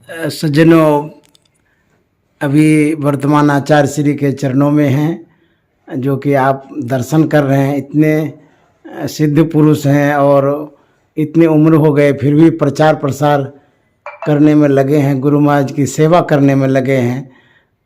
सज्जनों, अभी वर्तमान आचार्य श्री के चरणों में हैं, जो कि आप दर्शन कर रहे हैं। इतने सिद्ध पुरुष हैं और इतनी उम्र हो गए फिर भी प्रचार प्रसार करने में लगे हैं, गुरु महाराज की सेवा करने में लगे हैं।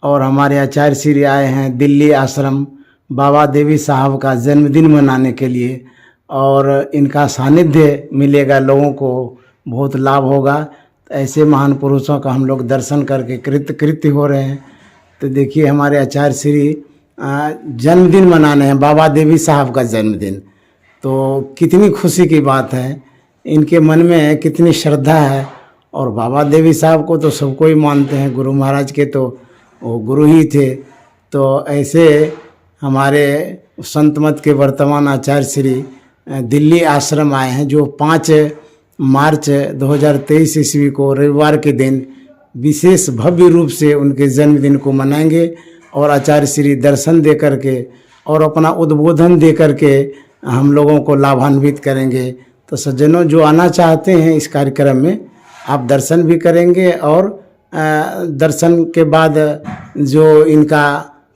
और हमारे आचार्य श्री आए हैं दिल्ली आश्रम बाबा देवी साहब का जन्मदिन मनाने के लिए, और इनका सानिध्य मिलेगा, लोगों को बहुत लाभ होगा। तो ऐसे महान पुरुषों का हम लोग दर्शन करके कृत्य हो रहे हैं। तो देखिए, हमारे आचार्य श्री जन्मदिन मनाने हैं, बाबा देवी साहब का जन्मदिन। तो कितनी खुशी की बात है, इनके मन में कितनी श्रद्धा है। और बाबा देवी साहब को तो सबको ही मानते हैं, गुरु महाराज के तो वो गुरु ही थे। तो ऐसे हमारे संत मत के वर्तमान आचार्य श्री दिल्ली आश्रम आए हैं, जो 5 मार्च 2023 ईस्वी को रविवार के दिन विशेष भव्य रूप से उनके जन्मदिन को मनाएंगे। और आचार्य श्री दर्शन दे करके और अपना उद्बोधन दे करके हम लोगों को लाभान्वित करेंगे। तो सज्जनों, जो आना चाहते हैं इस कार्यक्रम में, आप दर्शन भी करेंगे और दर्शन के बाद जो इनका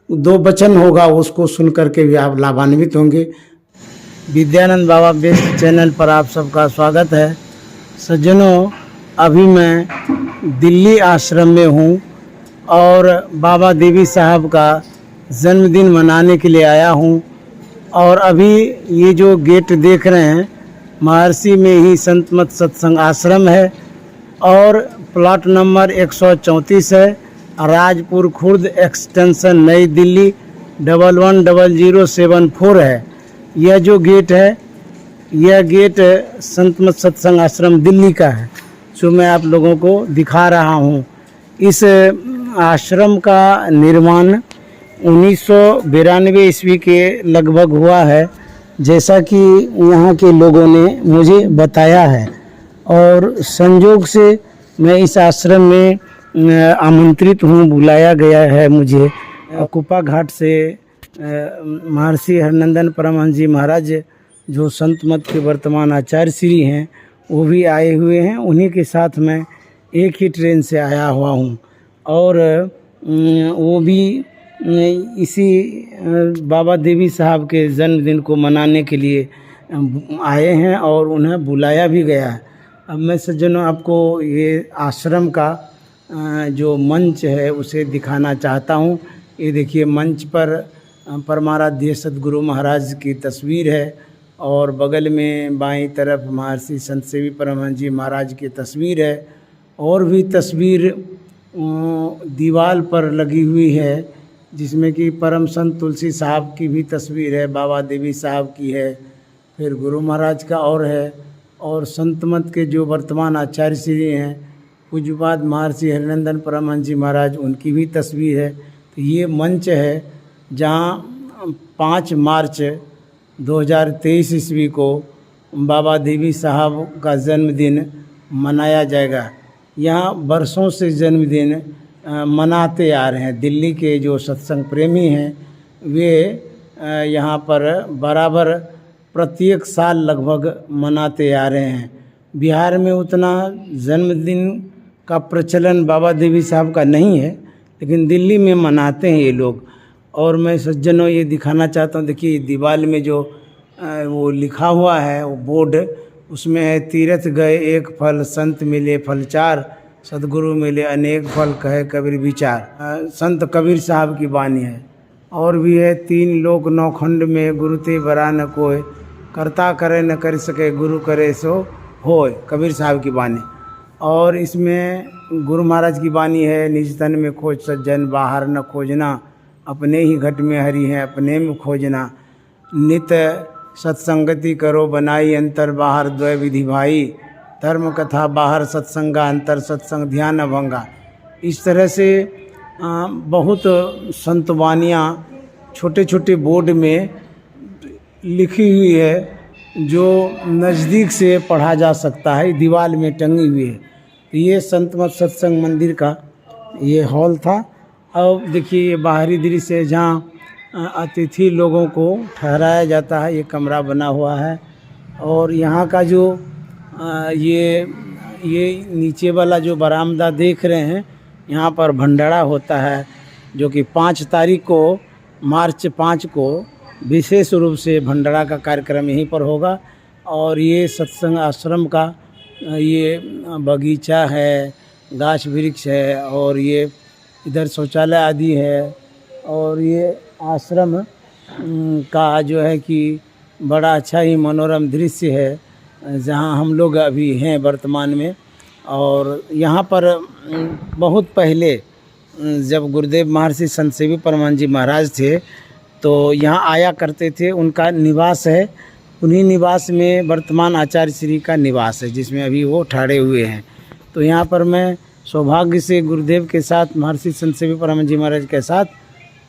2 वचन होगा उसको सुन करके भी आप लाभान्वित होंगे। विद्यानंद बाबा बेस्ट चैनल पर आप सबका स्वागत है। सज्जनों, अभी मैं दिल्ली आश्रम में हूँ और बाबा देवी साहब का जन्मदिन मनाने के लिए आया हूँ। और अभी ये जो गेट देख रहे हैं, महर्षि में ही संत मत सत्संग आश्रम है और प्लॉट नंबर 134 है, राजपुर खुर्द एक्सटेंशन नई दिल्ली 110074 है। यह जो गेट है, यह गेट संत मत सत्संग आश्रम दिल्ली का है, जो मैं आप लोगों को दिखा रहा हूँ। इस आश्रम का निर्माण 1992 ईस्वी के लगभग हुआ है, जैसा कि यहाँ के लोगों ने मुझे बताया है। और संयोग से मैं इस आश्रम में आमंत्रित हूँ, बुलाया गया है मुझे। कुप्पा घाट से महर्षि हरनंदन परमहंस जी महाराज, जो संत मत के वर्तमान आचार्य श्री हैं, वो भी आए हुए हैं। उन्हीं के साथ मैं एक ही ट्रेन से आया हुआ हूँ। और वो भी इसी बाबा देवी साहब के जन्मदिन को मनाने के लिए आए हैं और उन्हें बुलाया भी गया है। अब मैं सज्जनों आपको ये आश्रम का जो मंच है उसे दिखाना चाहता हूँ। ये देखिए, मंच पर परमाराध्य सद्गुरु महाराज की तस्वीर है और बगल में बाईं तरफ महर्षि संत सेवी परमहंस जी महाराज की तस्वीर है। और भी तस्वीर दीवार पर लगी हुई है, जिसमें कि परम संत तुलसी साहब की भी तस्वीर है, बाबा देवी साहब की है, फिर गुरु महाराज का और है। और संत मत के जो वर्तमान आचार्य श्री हैं, पूज्यपाद महर्षि हरिनंदन परमहंस जी महाराज, उनकी भी तस्वीर है। तो ये मंच है जहाँ 5 मार्च 2023 ईस्वी को बाबा देवी साहब का जन्मदिन मनाया जाएगा। यहाँ बरसों से जन्मदिन मनाते आ रहे हैं। दिल्ली के जो सत्संग प्रेमी हैं, वे यहाँ पर बराबर प्रत्येक साल लगभग मनाते आ रहे हैं। बिहार में उतना जन्मदिन का प्रचलन बाबा देवी साहब का नहीं है, लेकिन दिल्ली में मनाते हैं ये लोग। और मैं सज्जनों ये दिखाना चाहता हूँ, देखिए दीवार में जो वो लिखा हुआ है, वो बोर्ड, उसमें है तीर्थ गए एक फल, संत मिले फल 4, सदगुरु मिले अनेक फल, कहे कबीर विचार। संत कबीर साहब की वाणी है। और भी है, 3 लोक 9 खंड में गुरु ते बरा न कोय, करता करे न कर सके गुरु करे सो होय, कबीर साहब की वाणी। और इसमें गुरु महाराज की वाणी है, निज तन में खोज सज्जन, बाहर न खोजना, अपने ही घट में हरि हैं अपने में खोजना, नित सत्संगति करो बनाई, अंतर बाहर द्वय विधि भाई, धर्म कथा बाहर सत्संगा, अंतर सत्संग ध्यान अभंगा। इस तरह से बहुत संतवानियाँ छोटे छोटे बोर्ड में लिखी हुई है, जो नज़दीक से पढ़ा जा सकता है, दीवार में टंगी हुई है। ये संत मत सत्संग मंदिर का ये हॉल था। अब देखिए, ये बाहरी दृश्य है जहाँ अतिथि लोगों को ठहराया जाता है। ये कमरा बना हुआ है। और यहाँ का जो ये ये नीचे वाला जो बरामदा देख रहे हैं, यहाँ पर भंडारा होता है, जो कि 5 तारीख को, मार्च 5 को विशेष रूप से भंडारा का कार्यक्रम यहीं पर होगा। और ये सत्संग आश्रम का ये बगीचा है, गाछ वृक्ष है, और ये इधर शौचालय आदि है, और ये आश्रम का जो है कि बड़ा अच्छा ही मनोरम दृश्य है जहाँ हम लोग अभी हैं वर्तमान में। और यहाँ पर बहुत पहले जब गुरुदेव महर्षि संत सेवी परमानंद जी महाराज थे तो यहाँ आया करते थे, उनका निवास है। उन्हीं निवास में वर्तमान आचार्य श्री का निवास है, जिसमें अभी वो ठहरे हुए हैं। तो यहाँ पर मैं सौभाग्य से गुरुदेव के साथ, महर्षि संत सेवी परमानंद जी महाराज के साथ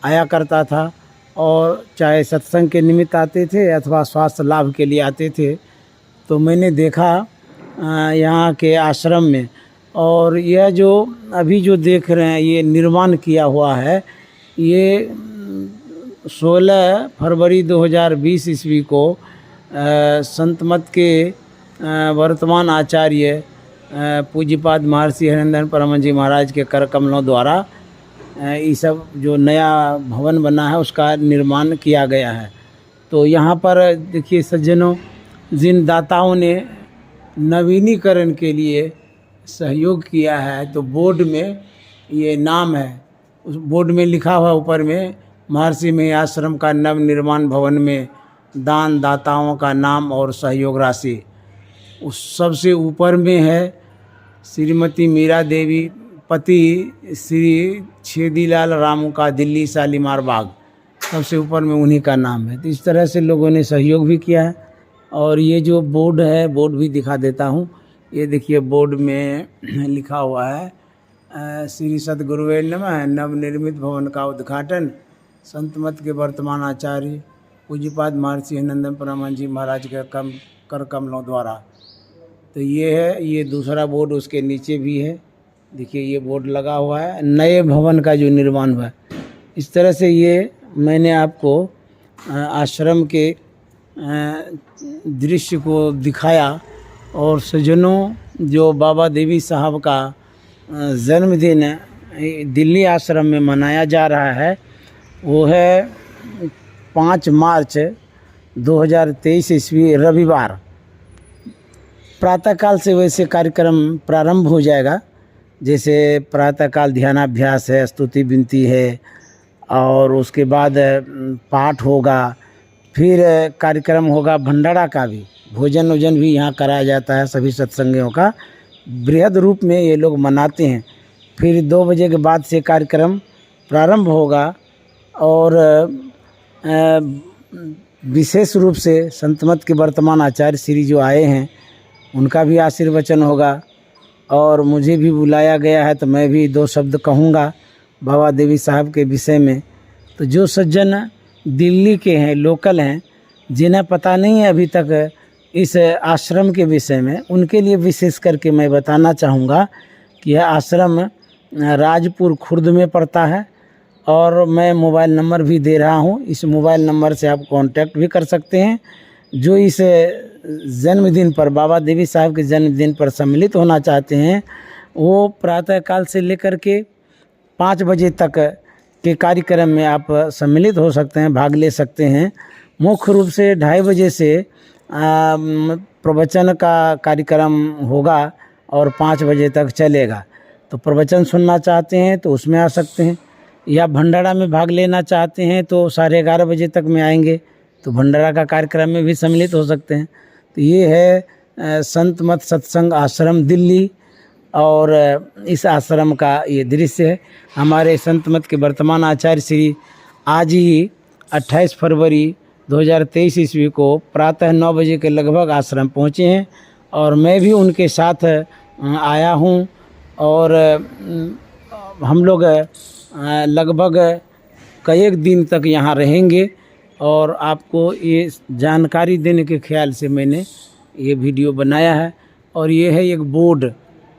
आया करता था, और चाहे सत्संग के निमित्त आते थे अथवा स्वास्थ्य लाभ के लिए आते थे। तो मैंने देखा यहाँ के आश्रम में, और यह जो अभी जो देख रहे हैं ये निर्माण किया हुआ है, ये 16 फरवरी 2020 ईस्वी को संत मत के वर्तमान आचार्य पूज्यपाद महर्षि हरिनंदन परमहंस जी महाराज के कर कमलों द्वारा ये सब जो नया भवन बना है उसका निर्माण किया गया है। तो यहाँ पर देखिए सज्जनों, जिन दाताओं ने नवीनीकरण के लिए सहयोग किया है, तो बोर्ड में ये नाम है, उस बोर्ड में लिखा हुआ ऊपर में महर्षि में आश्रम का नव निर्माण भवन में दान दाताओं का नाम और सहयोग राशि। उस सबसे ऊपर में है श्रीमती मीरा देवी, पति श्री छेदीलाल रामू का, दिल्ली शालीमार बाग, सबसे ऊपर में उन्हीं का नाम है। तो इस तरह से लोगों ने सहयोग भी किया है। और ये जो बोर्ड है, बोर्ड भी दिखा देता हूँ। ये देखिए बोर्ड में लिखा हुआ है श्री सद्गुरुवे नमः, नवनिर्मित भवन का उद्घाटन संत मत के वर्तमान आचार्य पूज्यपाद महर्षि हरिनंदन परमहंस जी महाराज के कर कमलों द्वारा। तो ये है, ये दूसरा बोर्ड उसके नीचे भी है, देखिए ये बोर्ड लगा हुआ है, नए भवन का जो निर्माण हुआ है। इस तरह से ये मैंने आपको आश्रम के दृश्य को दिखाया। और सज्जनों, जो बाबा देवी साहब का जन्मदिन दिल्ली आश्रम में मनाया जा रहा है, वो है 5 मार्च 2023 ईस्वी रविवार। प्रातःकाल से वैसे कार्यक्रम प्रारंभ हो जाएगा, जैसे प्रातःकाल ध्यानाभ्यास है, स्तुति विनती है, और उसके बाद पाठ होगा, फिर कार्यक्रम होगा भंडारा का भी, भोजन वोजन भी यहाँ कराया जाता है सभी सत्संगियों का, बृहद रूप में ये लोग मनाते हैं। फिर 2 बजे के बाद से कार्यक्रम प्रारंभ होगा, और विशेष रूप से संत मत के वर्तमान आचार्य श्री जो आए हैं उनका भी आशीर्वचन होगा। और मुझे भी बुलाया गया है, तो मैं भी 2 शब्द कहूँगा बाबा देवी साहब के विषय में। तो जो सज्जन दिल्ली के हैं, लोकल हैं, जिन्हें पता नहीं है अभी तक इस आश्रम के विषय में, उनके लिए विशेष करके मैं बताना चाहूँगा कि यह आश्रम राजपुर खुर्द में पड़ता है। और मैं मोबाइल नंबर भी दे रहा हूँ, इस मोबाइल नंबर से आप कांटेक्ट भी कर सकते हैं। जो इस जन्मदिन पर, बाबा देवी साहब के जन्मदिन पर सम्मिलित होना चाहते हैं, वो प्रातःकाल से लेकर के 5 बजे तक के कार्यक्रम में आप सम्मिलित हो सकते हैं, भाग ले सकते हैं। मुख्य रूप से 2:30 बजे से प्रवचन का कार्यक्रम होगा और 5 बजे तक चलेगा। तो प्रवचन सुनना चाहते हैं तो उसमें आ सकते हैं, या भंडारा में भाग लेना चाहते हैं तो 11:30 बजे तक में आएंगे, तो भंडारा का कार्यक्रम में भी सम्मिलित हो सकते हैं। तो ये है संत मत सत्संग आश्रम दिल्ली, और इस आश्रम का ये दृश्य है। हमारे संत मत के वर्तमान आचार्य श्री आज ही 28 फरवरी 2023 ईस्वी को प्रातः 9 बजे के लगभग आश्रम पहुँचे हैं, और मैं भी उनके साथ आया हूँ। और हम लोग लगभग कई दिन तक यहाँ रहेंगे, और आपको ये जानकारी देने के ख्याल से मैंने ये वीडियो बनाया है। और ये है एक बोर्ड,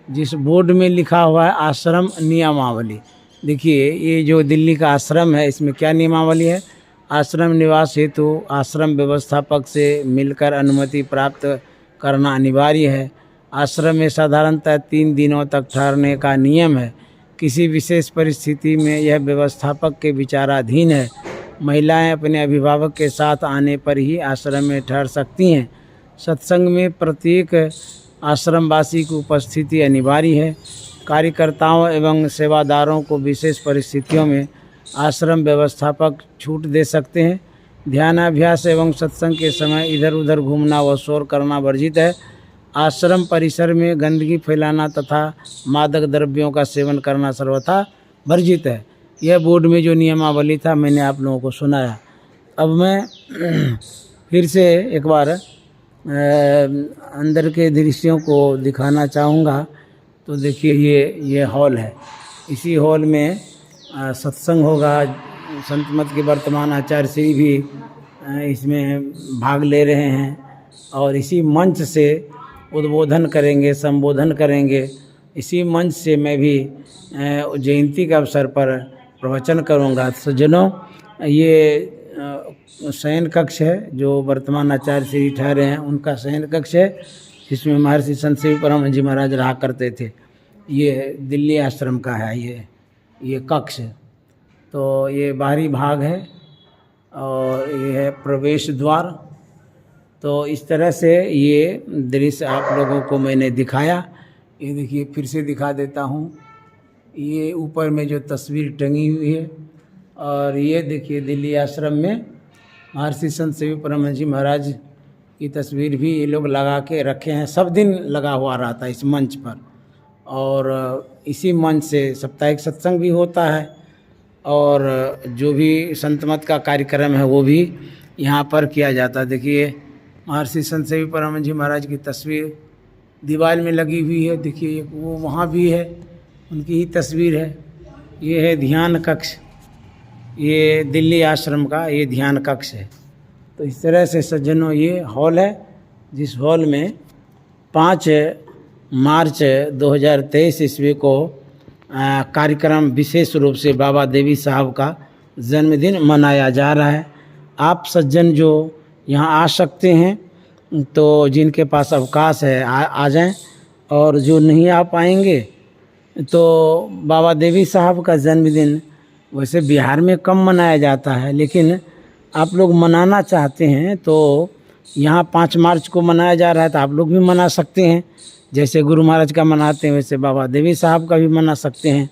जिस बोर्ड में लिखा हुआ है आश्रम नियमावली। देखिए ये जो दिल्ली का आश्रम है, इसमें क्या नियमावली है। आश्रम निवास हेतु आश्रम व्यवस्थापक से मिलकर अनुमति प्राप्त करना अनिवार्य है। आश्रम में साधारणतः 3 दिनों तक ठहरने का नियम है। किसी विशेष परिस्थिति में यह व्यवस्थापक के विचाराधीन है। महिलाएं अपने अभिभावक के साथ आने पर ही आश्रम में ठहर सकती हैं। सत्संग में प्रत्येक आश्रमवासी की उपस्थिति अनिवार्य है। कार्यकर्ताओं एवं सेवादारों को विशेष परिस्थितियों में आश्रम व्यवस्थापक छूट दे सकते हैं। ध्यानाभ्यास एवं सत्संग के समय इधर उधर घूमना व शोर करना वर्जित है। आश्रम परिसर में गंदगी फैलाना तथा मादक द्रव्यों का सेवन करना सर्वथा वर्जित है। यह बोर्ड में जो नियमावली था मैंने आप लोगों को सुनाया। अब मैं फिर से एक बार अंदर के दृश्यों को दिखाना चाहूँगा। तो देखिए ये हॉल है। इसी हॉल में सत्संग होगा। संत मत के वर्तमान आचार्य श्री भी इसमें भाग ले रहे हैं और इसी मंच से उद्बोधन करेंगे, संबोधन करेंगे। इसी मंच से मैं भी जयंती के अवसर पर प्रवचन करूंगा। सज्जनों, ये शयन कक्ष है जो वर्तमान आचार्य श्री ठहरे हैं, उनका शयन कक्ष है जिसमें महर्षि संत श्री परमहंस जी महाराज रहा करते थे। ये दिल्ली आश्रम का है ये कक्ष। तो ये बाहरी भाग है और ये है प्रवेश द्वार। तो इस तरह से ये दृश्य आप लोगों को मैंने दिखाया। ये देखिए, फिर से दिखा देता हूँ। ये ऊपर में जो तस्वीर टंगी हुई है और ये देखिए दिल्ली आश्रम में महर्षि संत श्री परमहंस जी महाराज की तस्वीर भी ये लोग लगा के रखे हैं। सब दिन लगा हुआ रहता है इस मंच पर और इसी मंच से साप्ताहिक सत्संग भी होता है और जो भी संत मत का कार्यक्रम है वो भी यहाँ पर किया जाता है। देखिए, महर्षि संत श्री परमहंस जी महाराज की तस्वीर दीवार में लगी हुई है। देखिए, वो वहाँ भी है, उनकी ही तस्वीर है। ये है ध्यान कक्ष। ये दिल्ली आश्रम का ये ध्यान कक्ष है। तो इस तरह से सज्जनों ये हॉल है जिस हॉल में 5 मार्च 2023 ईस्वी को कार्यक्रम विशेष रूप से बाबा देवी साहब का जन्मदिन मनाया जा रहा है। आप सज्जन जो यहाँ आ सकते हैं तो जिनके पास अवकाश है आ जाएं, और जो नहीं आ पाएंगे तो बाबा देवी साहब का जन्मदिन वैसे बिहार में कम मनाया जाता है, लेकिन आप लोग मनाना चाहते हैं तो यहाँ 5 मार्च को मनाया जा रहा है तो आप लोग भी मना सकते हैं। जैसे गुरु महाराज का मनाते हैं वैसे बाबा देवी साहब का भी मना सकते हैं,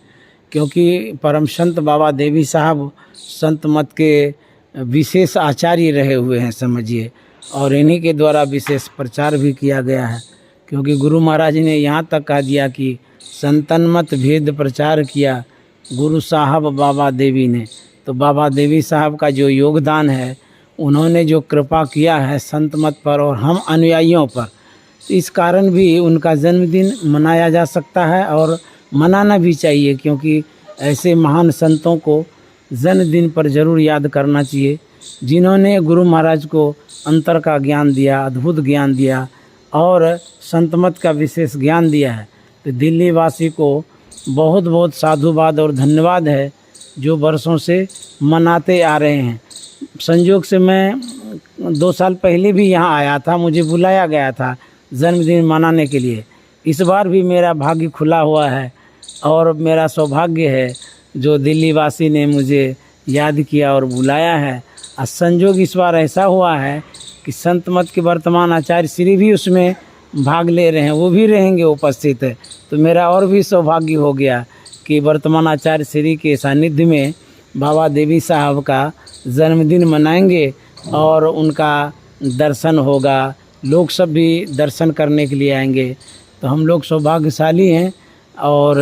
क्योंकि परम संत बाबा देवी साहब संत मत के विशेष आचार्य रहे हुए हैं समझिए, और इन्हीं के द्वारा विशेष प्रचार भी किया गया है। क्योंकि गुरु महाराज ने यहाँ तक कह दिया कि संतन मत भेद प्रचार किया गुरु साहब बाबा देवी ने। तो बाबा देवी साहब का जो योगदान है, उन्होंने जो कृपा किया है संत मत पर और हम अनुयायियों पर, तो इस कारण भी उनका जन्मदिन मनाया जा सकता है और मनाना भी चाहिए। क्योंकि ऐसे महान संतों को जन्मदिन पर ज़रूर याद करना चाहिए जिन्होंने गुरु महाराज को अंतर का ज्ञान दिया, अद्भुत ज्ञान दिया और संत मत का विशेष ज्ञान दिया है। तो दिल्ली वासी को बहुत बहुत साधुवाद और धन्यवाद है जो वर्षों से मनाते आ रहे हैं। संयोग से मैं 2 साल पहले भी यहाँ आया था, मुझे बुलाया गया था जन्मदिन मनाने के लिए। इस बार भी मेरा भाग्य खुला हुआ है और मेरा सौभाग्य है जो दिल्ली वासी ने मुझे याद किया और बुलाया है। और संयोग इस बार ऐसा हुआ है कि संत मत के वर्तमान आचार्य श्री भी उसमें भाग ले रहे हैं, वो भी रहेंगे उपस्थित। तो मेरा और भी सौभाग्य हो गया कि वर्तमान आचार्य श्री के सानिध्य में बाबा देवी साहब का जन्मदिन मनाएंगे और उनका दर्शन होगा। लोग सब भी दर्शन करने के लिए आएंगे। तो हम लोग सौभाग्यशाली हैं और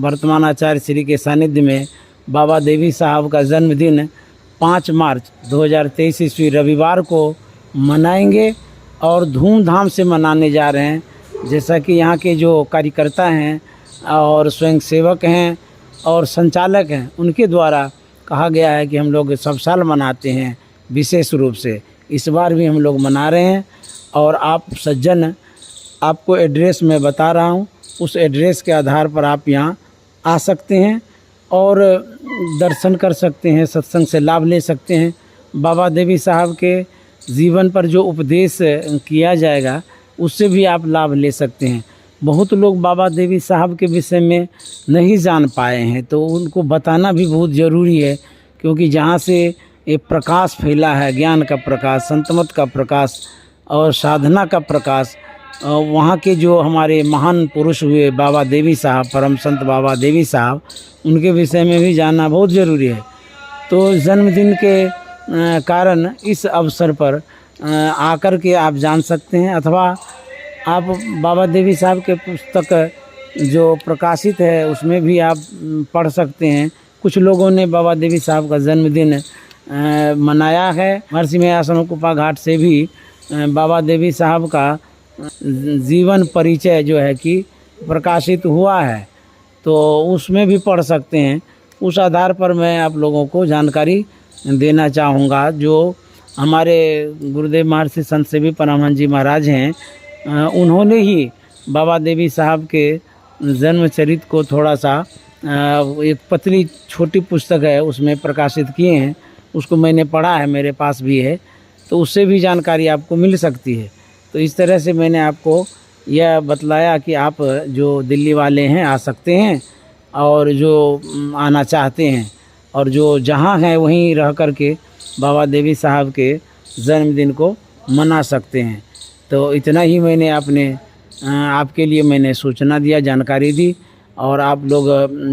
वर्तमान आचार्य श्री के सानिध्य में बाबा देवी साहब का जन्मदिन 5 मार्च 2023 ईस्वी रविवार को मनाएंगे और धूमधाम से मनाने जा रहे हैं। जैसा कि यहाँ के जो कार्यकर्ता हैं और स्वयंसेवक हैं और संचालक हैं, उनके द्वारा कहा गया है कि हम लोग सब साल मनाते हैं विशेष रूप से। इस बार भी हम लोग मना रहे हैं और आप सज्जन, आपको एड्रेस मैं बता रहा हूँ, उस एड्रेस के आधार पर आप यहाँ आ सकते हैं और दर्शन कर सकते हैं, सत्संग से लाभ ले सकते हैं। बाबा देवी साहब के जीवन पर जो उपदेश किया जाएगा उससे भी आप लाभ ले सकते हैं। बहुत लोग बाबा देवी साहब के विषय में नहीं जान पाए हैं, तो उनको बताना भी बहुत ज़रूरी है, क्योंकि जहाँ से ये प्रकाश फैला है, ज्ञान का प्रकाश, संतमत का प्रकाश और साधना का प्रकाश, वहाँ के जो हमारे महान पुरुष हुए बाबा देवी साहब, परम संत बाबा देवी साहब, उनके विषय में भी जानना बहुत ज़रूरी है। तो जन्मदिन के कारण इस अवसर पर आकर के आप जान सकते हैं, अथवा आप बाबा देवी साहब के पुस्तक जो प्रकाशित है उसमें भी आप पढ़ सकते हैं। कुछ लोगों ने बाबा देवी साहब का जन्मदिन मनाया है। महर्षि मेयासन कुपा घाट से भी बाबा देवी साहब का जीवन परिचय जो है कि प्रकाशित हुआ है, तो उसमें भी पढ़ सकते हैं। उस आधार पर मैं आप लोगों को जानकारी देना चाहूँगा। जो हमारे गुरुदेव महर्षि संत सेवी परमहंस जी महाराज हैं, उन्होंने ही बाबा देवी साहब के जन्म चरित्र को थोड़ा सा एक पतली छोटी पुस्तक है उसमें प्रकाशित किए हैं। उसको मैंने पढ़ा है, मेरे पास भी है, तो उससे भी जानकारी आपको मिल सकती है। तो इस तरह से मैंने आपको यह बतलाया कि आप जो दिल्ली वाले हैं आ सकते हैं, और जो आना चाहते हैं और जो जहाँ हैं वहीं रह कर के बाबा देवी साहब के जन्मदिन को मना सकते हैं। तो इतना ही मैंने आपके लिए मैंने सूचना दिया, जानकारी दी, और आप लोग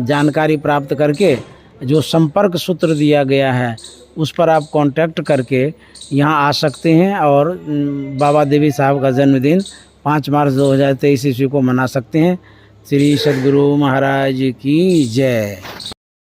जानकारी प्राप्त करके जो संपर्क सूत्र दिया गया है उस पर आप कांटेक्ट करके यहाँ आ सकते हैं और बाबा देवी साहब का जन्मदिन 5 मार्च 2023 ईस्वी को मना सकते हैं। श्री सद्गुरु महाराज की जय।